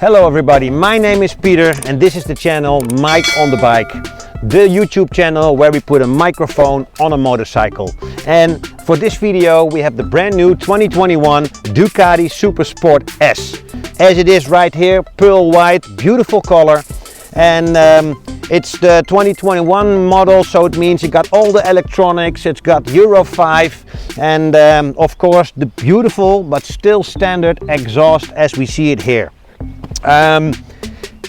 Hello everybody, my name is Peter and this is the channel Mike on the Bike, the YouTube channel where we put a microphone on a motorcycle. And for this video we have the brand new 2021 Ducati Super Sport S. As it is right here, pearl white, beautiful color. And it's the 2021 model, so it means it got all the electronics, it's got Euro 5 and of course the beautiful but still standard exhaust as we see it here.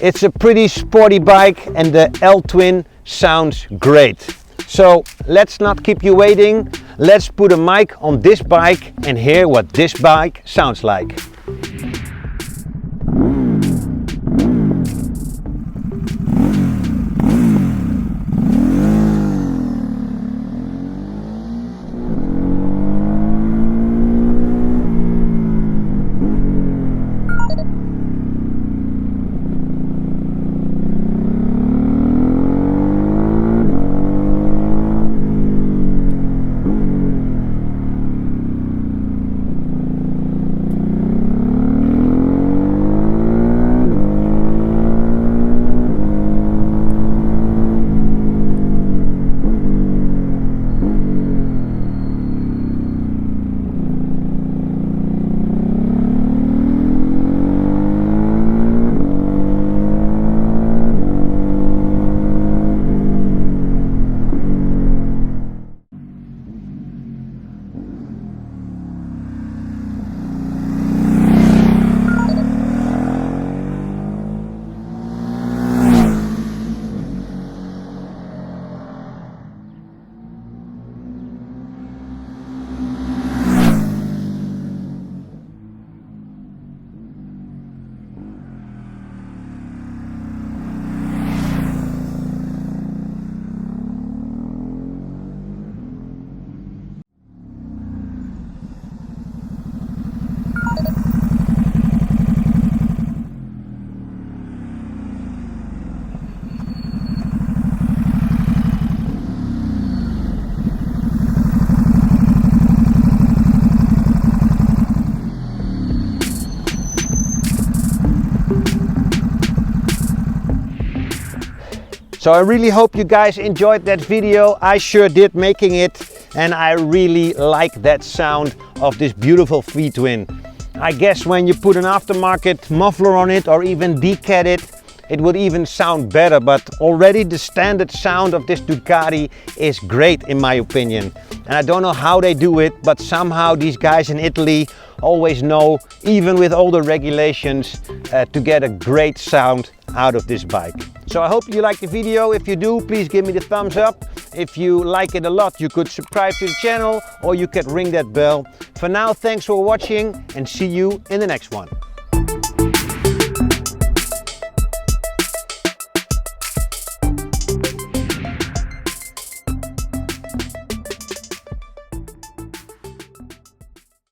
It's a pretty sporty bike and the L-twin sounds great. So let's not keep you waiting. Let's put a mic on this bike and hear what this bike sounds like. So I really hope you guys enjoyed that video. I sure did making it, and I really like that sound of this beautiful V-twin. I guess when you put an aftermarket muffler on it or even decat it, it would even sound better, but already the standard sound of this Ducati is great in my opinion. And I don't know how they do it, but somehow these guys in Italy always know, even with all the regulations, to get a great sound out of this bike. So I hope you liked the video. If you do, please give me the thumbs up. If you like it a lot, you could subscribe to the channel or you could ring that bell. For now, thanks for watching and see you in the next one.